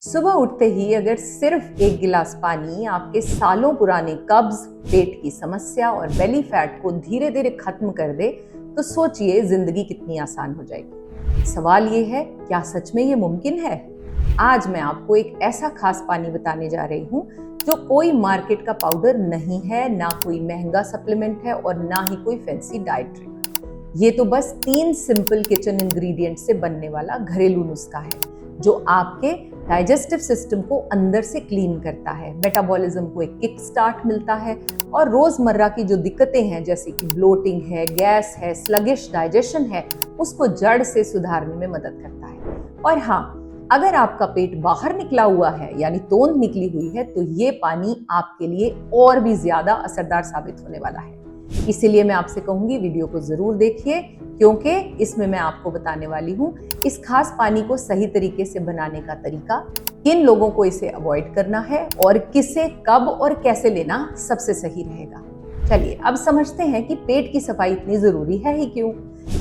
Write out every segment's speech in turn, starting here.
सुबह उठते ही अगर सिर्फ एक गिलास पानी आपके सालों पुराने कब्ज, पेट की समस्या और बेली फैट को धीरे धीरे खत्म कर दे, तो सोचिए जिंदगी कितनी आसान हो जाएगी। सवाल ये है, क्या सच में ये मुमकिन है? आज मैं आपको एक ऐसा खास पानी बताने जा रही हूँ जो कोई मार्केट का पाउडर नहीं है, ना कोई महंगा सप्लीमेंट है और ना ही कोई फैंसी डाइट ड्रिंक। ये तो बस 3 सिंपल किचन इंग्रेडिएंट से बनने वाला घरेलू नुस्खा है जो आपके डाइजेस्टिव सिस्टम को अंदर से क्लीन करता है, मेटाबॉलिज्म को एक किक स्टार्ट मिलता है और रोजमर्रा की जो दिक्कतें हैं जैसे कि ब्लोटिंग है, गैस है, स्लगिश डाइजेशन है, उसको जड़ से सुधारने में मदद करता है। और हाँ, अगर आपका पेट बाहर निकला हुआ है यानी तोंद निकली हुई है, तो ये पानी आपके लिए और भी ज्यादा असरदार साबित होने वाला है। इसीलिए मैं आपसे कहूंगी वीडियो को जरूर देखिए, क्योंकि इसमें मैं आपको बताने वाली हूँ इस खास पानी को सही तरीके से बनाने का तरीका, किन लोगों को इसे अवॉइड करना है और किसे कब और कैसे लेना सबसे सही रहेगा। चलिए अब समझते हैं कि पेट की सफाई इतनी जरूरी है ही क्यों।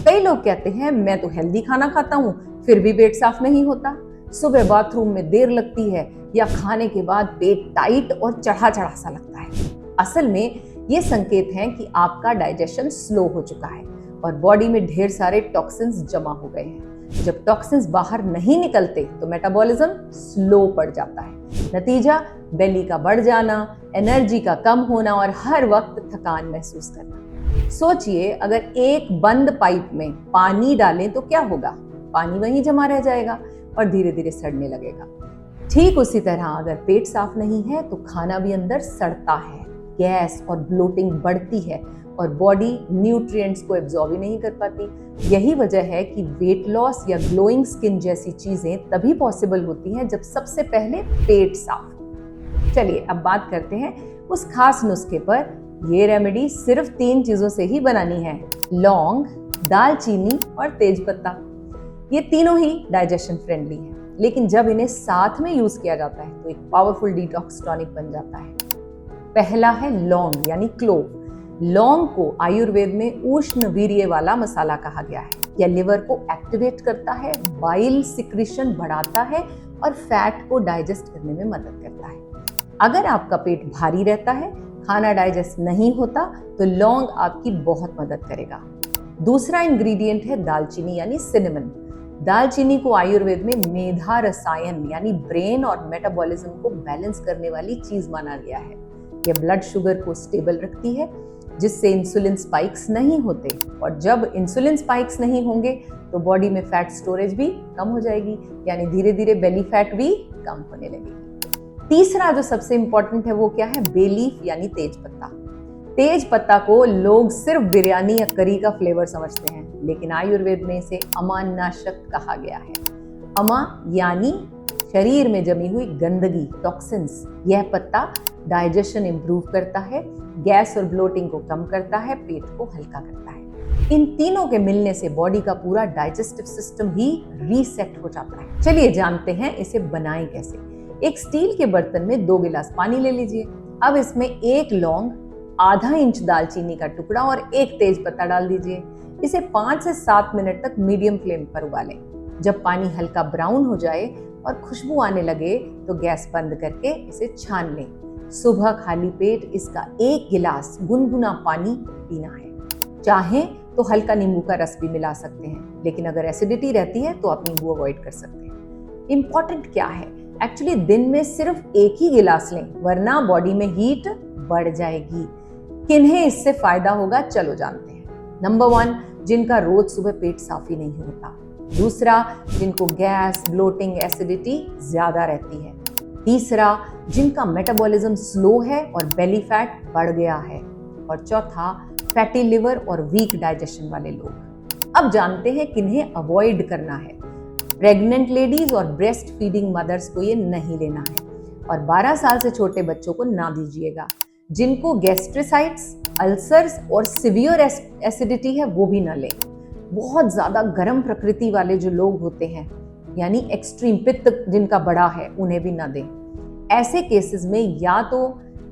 कई लोग कहते हैं मैं तो हेल्दी खाना खाता हूँ फिर भी पेट साफ नहीं होता, सुबह बाथरूम में देर लगती है या खाने के बाद पेट टाइट और चढ़ा चढ़ा सा लगता है। असल में ये संकेत हैं कि आपका डाइजेशन स्लो हो चुका है और बॉडी में ढेर सारे टॉक्सिन्स जमा हो गए हैं। जब टॉक्सिन्स बाहर नहीं निकलते तो मेटाबॉलिज्म स्लो पड़ जाता है। नतीजा बेली का बढ़ जाना, एनर्जी का कम होना और हर वक्त थकान महसूस करना। सोचिए अगर एक बंद पाइप में पानी डालें तो क्या होगा? पानी वहीं जमा रह जाएगा और धीरे धीरे सड़ने लगेगा। ठीक उसी तरह अगर पेट साफ नहीं है तो खाना भी अंदर सड़ता है, गैस और ब्लोटिंग बढ़ती है और बॉडी न्यूट्रिएंट्स को एब्जॉर्ब ही नहीं कर पाती। यही वजह है कि वेट लॉस या ग्लोइंग स्किन जैसी चीजें तभी पॉसिबल होती हैं जब सबसे पहले पेट साफ हो। चलिए अब बात करते हैं उस खास नुस्खे पर। ये रेमेडी सिर्फ 3 चीजों से ही बनानी है: लौंग, दालचीनी और तेजपत्ता। ये तीनों ही डाइजेशन फ्रेंडली हैं, लेकिन जब इन्हें साथ में यूज किया जाता है तो एक पावरफुल डिटॉक्स टॉनिक बन जाता है। पहला है लौंग यानी क्लोव। लौंग को आयुर्वेद में उष्ण वीर्य वाला मसाला कहा गया है। यह लिवर को एक्टिवेट करता है, बाइल सिक्रीशन बढ़ाता है और फैट को डाइजेस्ट करने में मदद करता है। अगर आपका पेट भारी रहता है, खाना डाइजेस्ट नहीं होता, तो लौंग आपकी बहुत मदद करेगा। दूसरा इंग्रेडिएंट है दालचीनी यानी सिनेमन। दालचीनी को आयुर्वेद में मेधा रसायन यानी ब्रेन और मेटाबॉलिज्म को बैलेंस करने वाली चीज माना गया है। यह ब्लड शुगर को स्टेबल रखती है जिससे इंसुलिन स्पाइक्स नहीं होते, और जब इंसुलिन स्पाइक्स नहीं होंगे तो बॉडी में फैट स्टोरेज भी कम हो जाएगी, यानी धीरे धीरे बेली फैट भी कम होने लगेगी। तीसरा जो सबसे इंपॉर्टेंट है वो क्या है? बे लीफ यानी तेजपत्ता। तेजपत्ता को लोग सिर्फ बिरयानी या करी का फ्लेवर समझते हैं, लेकिन आयुर्वेद में इसे अमानाशक कहा गया है। अमा यानी शरीर में जमी हुई गंदगी, टॉक्सिन्स। यह पत्ता डाइजेशन इंप्रूव करता है, गैस और ब्लोटिंग को कम करता है, पेट को हल्का करता है। इन तीनों के मिलने से बॉडी का पूरा डाइजेस्टिव सिस्टम ही रीसेट हो जाता है। चलिए जानते हैं इसे बनाएं कैसे। एक स्टील के बर्तन में 2 गिलास पानी ले लीजिए। अब इसमें 1 लौंग, आधा इंच दालचीनी का टुकड़ा और 1 तेज पत्ता डाल दीजिए। इसे 5 से 7 मिनट तक मीडियम फ्लेम पर उबालें। जब पानी हल्का ब्राउन हो जाए और खुशबू आने लगे तो गैस बंद करके इसे छान लें। सुबह खाली पेट इसका 1 गिलास गुनगुना पानी पीना है। चाहें तो हल्का नींबू का रस भी मिला सकते हैं, लेकिन अगर एसिडिटी रहती है तो आप नींबू अवॉइड कर सकते हैं। इंपॉर्टेंट क्या है? एक्चुअली दिन में सिर्फ 1 ही गिलास लें, वरना बॉडी में हीट बढ़ जाएगी। किन्हें इससे फायदा होगा, चलो जानते हैं। नंबर 1, जिनका रोज सुबह पेट साफ ही नहीं होता। दूसरा, जिनको गैस, ब्लोटिंग, एसिडिटी ज्यादा रहती है। तीसरा, जिनका मेटाबॉलिज्म स्लो है और बेली फैट बढ़ गया है। और चौथा, फैटी लिवर और वीक डाइजेशन वाले लोग। अब जानते हैं किन्हें अवॉइड करना है। प्रेग्नेंट लेडीज और ब्रेस्ट फीडिंग मदर्स को ये नहीं लेना है, और 12 साल से छोटे बच्चों को ना दीजिएगा। जिनको गैस्ट्रिसाइटिस, अल्सर्स और सीवियर एसिडिटी है वो भी ना लें। बहुत ज्यादा गर्म प्रकृति वाले जो लोग होते हैं, यानी एक्सट्रीम पित्त जिनका बड़ा है, उन्हें भी ना दें। ऐसे केसेस में या तो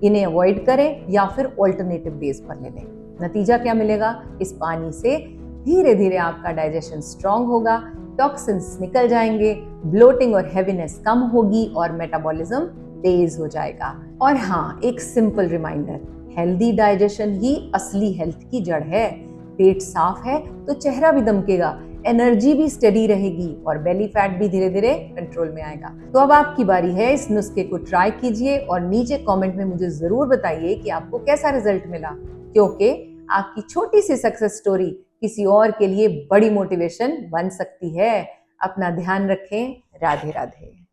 इन्हें अवॉइड करें या फिर ऑल्टरनेटिव बेस पर ले लें। नतीजा क्या मिलेगा? इस पानी से धीरे धीरे आपका डाइजेशन स्ट्रांग होगा, टॉक्सिन्स निकल जाएंगे, ब्लोटिंग और हेवीनेस कम होगी और मेटाबॉलिज्म तेज हो जाएगा। और हाँ, एक सिंपल रिमाइंडर, हेल्दी डाइजेशन ही असली हेल्थ की जड़ है। पेट साफ है तो चेहरा भी दमकेगा, एनर्जी भी स्टेडी रहेगी और बेली फैट भी धीरे धीरे कंट्रोल में आएगा। तो अब आपकी बारी है, इस नुस्खे को ट्राई कीजिए और नीचे कमेंट में मुझे जरूर बताइए कि आपको कैसा रिजल्ट मिला, क्योंकि आपकी छोटी सी सक्सेस स्टोरी किसी और के लिए बड़ी मोटिवेशन बन सकती है। अपना ध्यान रखें। राधे राधे।